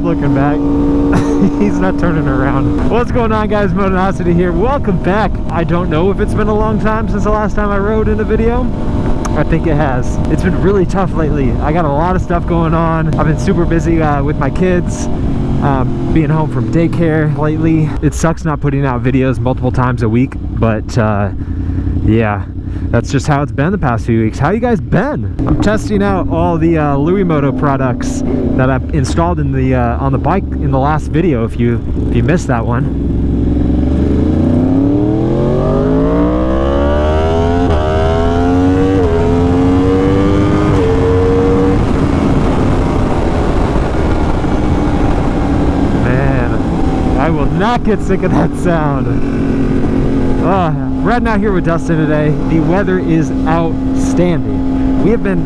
good looking back. He's not turning around. What's going on, guys? Motonosity here. Welcome back. I don't know if it's been a long time since the last time I rode in a video. I think it has. It's been really tough lately. I got a lot of stuff going on. I've been super busy with my kids, being home from daycare lately. It sucks not putting out videos multiple times a week, but yeah, that's just how it's been the past few weeks. How you guys been? I'm testing out all the Moto products that I've installed in the on the bike in the last video. If you missed that one. Not get sick of that sound. Riding out here with Dustin today. The weather is outstanding.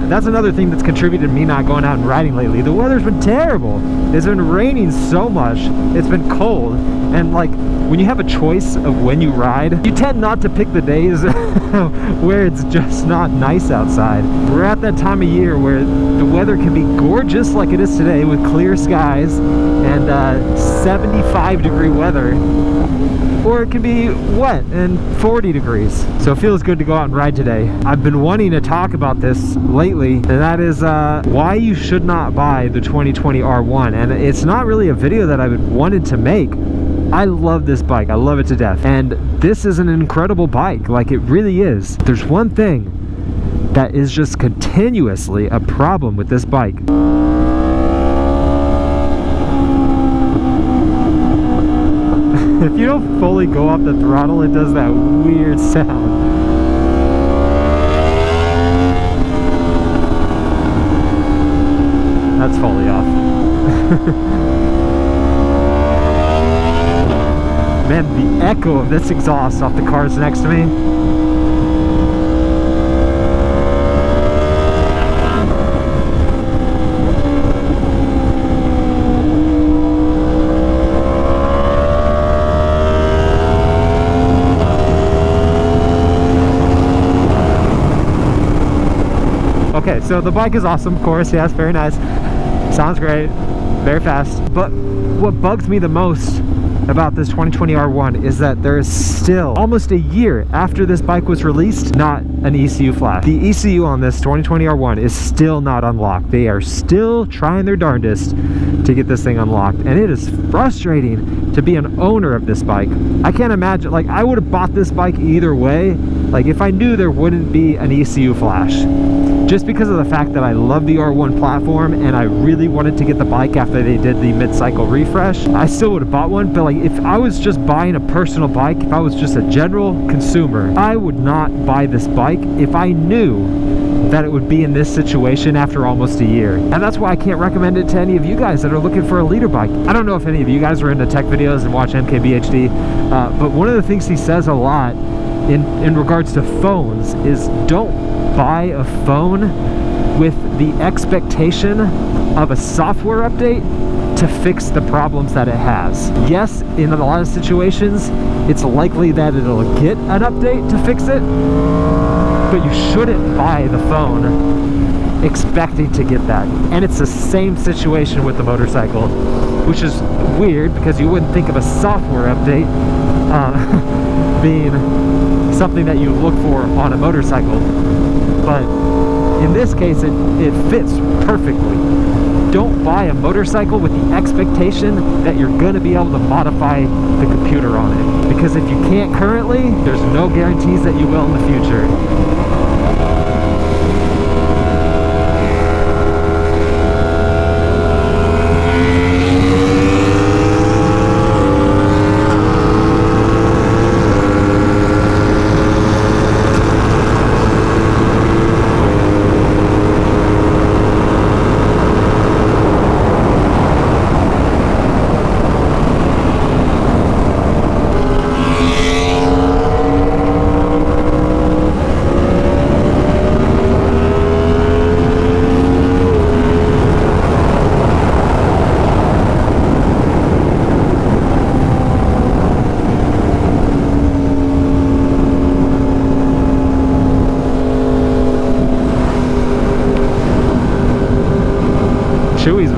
That's another thing that's contributed to me not going out and riding lately. The weather's been terrible. It's been raining so much. It's been cold. And like, when you have a choice of when you ride, you tend not to pick the days where it's just not nice outside. We're at that time of year where the weather can be gorgeous like it is today with clear skies and 75-degree weather, or it can be wet and 40 degrees. So it feels good to go out and ride today. I've been wanting to talk about this lately, and that is why you should not buy the 2020 R1. And it's not really a video that I've wanted to make. I love this bike. I love it to death. And this is an incredible bike. Like, it really is. There's one thing that is just continuously a problem with this bike. If you don't fully go off the throttle, it does that weird sound. That's fully off. Man, the echo of this exhaust off the cars next to me. Okay, so the bike is awesome, of course. Yes, very nice. Sounds great. Very fast. But what bugs me the most about this 2020 R1 is that there is still, almost a year after this bike was released, not an ECU flash. The ECU on this 2020 R1 is still not unlocked. They are still trying their darndest to get this thing unlocked, and it is frustrating to be an owner of this bike. I can't imagine, like, I would have bought this bike either way, like if I knew there wouldn't be an ECU flash. Just because of the fact that I love the R1 platform and I really wanted to get the bike after they did the mid-cycle refresh, I still would have bought one. But like, if I was just buying a personal bike, if I was just a general consumer, I would not buy this bike if I knew that it would be in this situation after almost a year. And that's why I can't recommend it to any of you guys that are looking for a leader bike. I don't know if any of you guys are into tech videos and watch MKBHD, but one of the things he says a lot in regards to phones is don't buy a phone with the expectation of a software update to fix the problems that it has. Yes, in a lot of situations, it's likely that it'll get an update to fix it, but you shouldn't buy the phone expecting to get that. And it's the same situation with the motorcycle, which is weird because you wouldn't think of a software update being something that you look for on a motorcycle. But in this case, it fits perfectly. Don't buy a motorcycle with the expectation that you're going to be able to modify the computer on it. Because if you can't currently, there's no guarantees that you will in the future.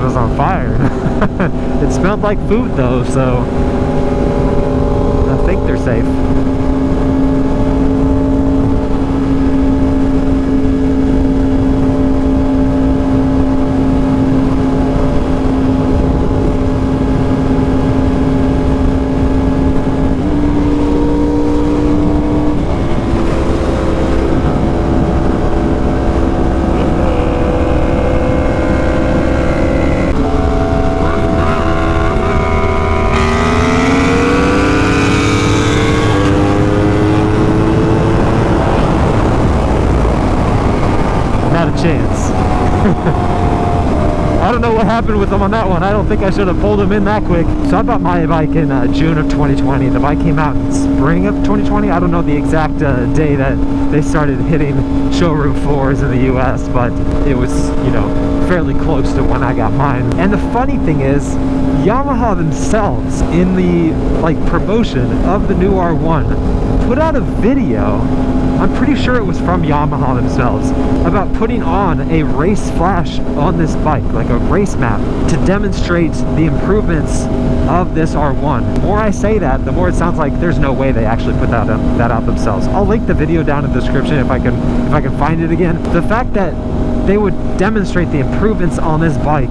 was on fire. It smelled like food though, so I think they're safe. Chance. I don't know what happened with them on that one. I don't think I should have pulled them in that quick. So I bought my bike in June of 2020. The bike came out in spring of 2020. I don't know the exact day that they started hitting showroom floors in the US, but it was, you know, fairly close to when I got mine. And the funny thing is, Yamaha themselves, in the promotion of the new R1, put out a video, I'm pretty sure it was from Yamaha themselves, about putting on a race flash on this bike, like a race map, to demonstrate the improvements of this R1. The more I say that, the more it sounds like there's no way they actually put that out themselves. I'll link the video down in the description if I can find it again. The fact that they would demonstrate the improvements on this bike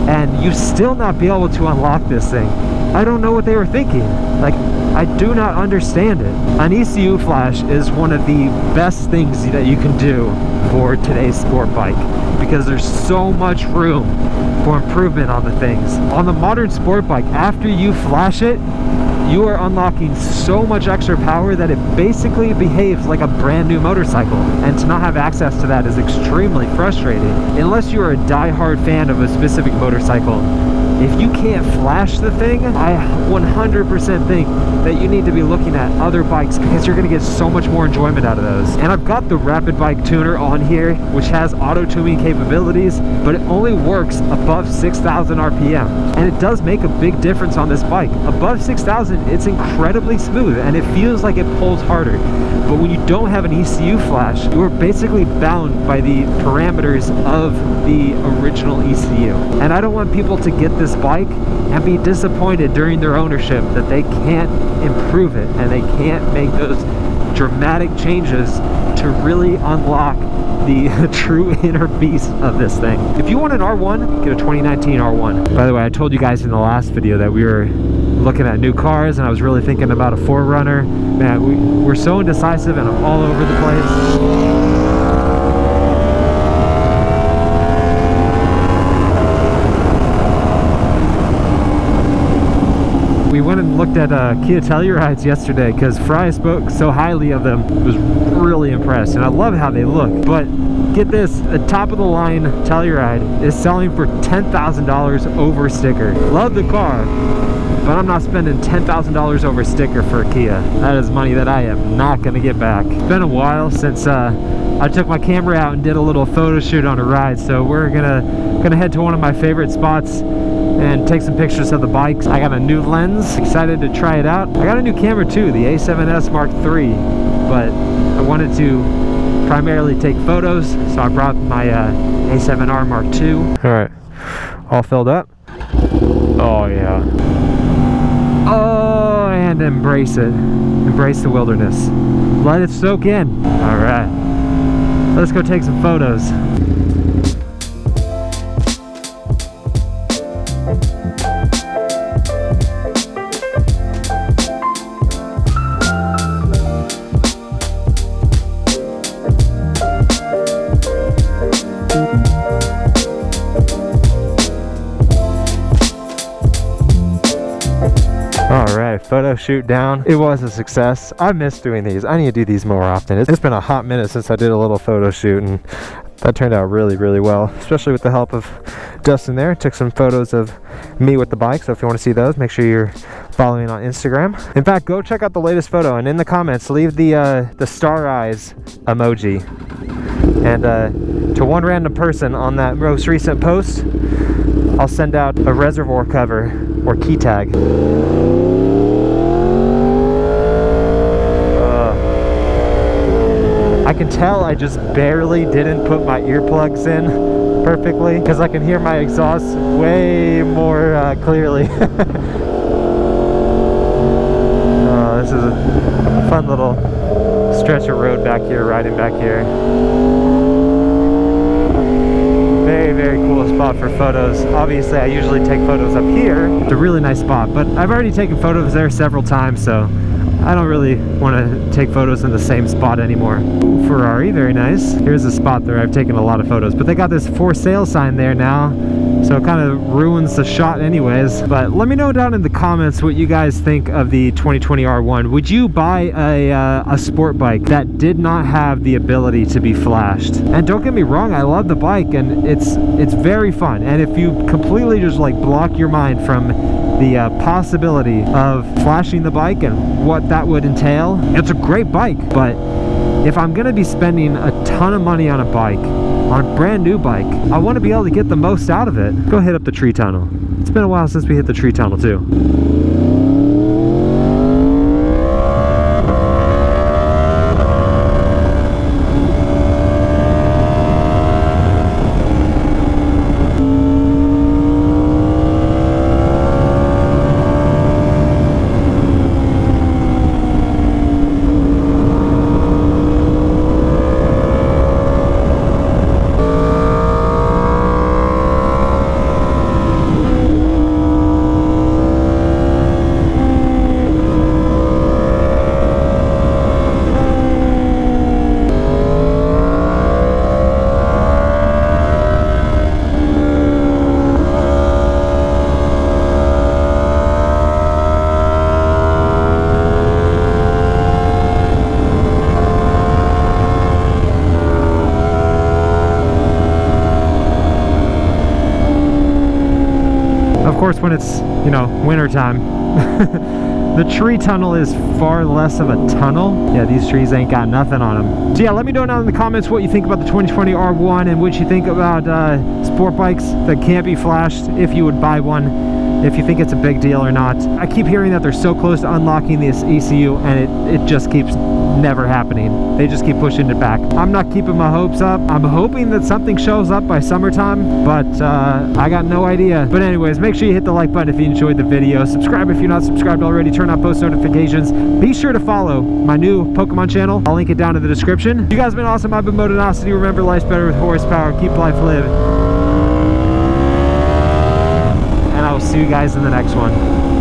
and you still not be able to unlock this thing, I don't know what they were thinking. I do not understand it. An ECU flash is one of the best things that you can do for today's sport bike, because there's so much room for improvement on the things. On the modern sport bike, after you flash it, you are unlocking so much extra power that it basically behaves like a brand new motorcycle. And to not have access to that is extremely frustrating. Unless you are a die-hard fan of a specific motorcycle, if you can't flash the thing, I 100% think that you need to be looking at other bikes, because you're going to get so much more enjoyment out of those. And I've got the Rapid Bike Tuner on here, which has auto-tuning capabilities, but it only works above 6,000 RPM. And it does make a big difference on this bike. Above 6,000, it's incredibly smooth, and it feels like it pulls harder. But when you don't have an ECU flash, you are basically bound by the parameters of the original ECU. And I don't want people to get this bike and be disappointed during their ownership that they can't improve it and they can't make those dramatic changes to really unlock the true inner beast of this thing. If you want an R1, get a 2019 R1. By the way, I told you guys in the last video that we were looking at new cars and I was really thinking about a 4Runner. Man, we're so indecisive and all over the place. We went and looked at Kia Tellurides yesterday because Fry spoke so highly of them. I was really impressed, and I love how they look. But get this, the top of the line Telluride is selling for $10,000 over sticker. Love the car, but I'm not spending $10,000 over sticker for a Kia. That is money that I am not going to get back. It's been a while since I took my camera out and did a little photo shoot on a ride, so we're gonna head to one of my favorite spots and take some pictures of the bikes. I got a new lens, excited to try it out. I got a new camera too, the A7S Mark III, but I wanted to primarily take photos, so I brought my A7R Mark II. All right, all filled up. Oh yeah. Oh, and embrace it. Embrace the wilderness. Let it soak in. All right, let's go take some photos. Alright, photo shoot down. It was a success. I miss doing these. I need to do these more often. It's been a hot minute since I did a little photo shoot, and that turned out really, really well, especially with the help of Justin there. Took some photos of me with the bike, so if you want to see those, make sure you're following me on Instagram. In fact, go check out the latest photo, and in the comments, leave the star eyes emoji. And to one random person on that most recent post, I'll send out a reservoir cover or key tag. I can tell I just barely didn't put my earplugs in perfectly because I can hear my exhaust way more clearly. This is a fun little stretch of road back here, riding back here. Very, very cool spot for photos. Obviously, I usually take photos up here. It's a really nice spot, but I've already taken photos there several times, so I don't really want to take photos in the same spot anymore. Ooh, Ferrari, very nice. Here's a spot there I've taken a lot of photos, but they got this for sale sign there now, so it kind of ruins the shot anyways. But let me know down in the comments what you guys think of the 2020 R1. Would you buy a sport bike that did not have the ability to be flashed? And don't get me wrong, I love the bike and it's very fun. And if you completely just like block your mind from the possibility of flashing the bike and what that would entail, it's a great bike. But if I'm gonna be spending a ton of money on a bike, on a brand new bike, I want to be able to get the most out of it. Go hit up the tree tunnel. It's been a while since we hit the tree tunnel too. Of course, when it's, you know, winter time, the tree tunnel is far less of a tunnel. Yeah, these trees ain't got nothing on them. So yeah, let me know down in the comments what you think about the 2020 R1 and what you think about sport bikes that can't be flashed, if you would buy one, if you think it's a big deal or not. I keep hearing that they're so close to unlocking this ECU and it just keeps never happening. They just keep pushing it back. I'm not keeping my hopes up. I'm hoping that something shows up by summertime, but I got no idea. But anyways, make sure you hit the like button if you enjoyed the video. Subscribe if you're not subscribed already. Turn on post notifications. Be sure to follow my new Pokemon channel. I'll link it down in the description. You guys have been awesome. I've been Motonosity. Remember, life's better with horsepower. Keep life live. And I will see you guys in the next one.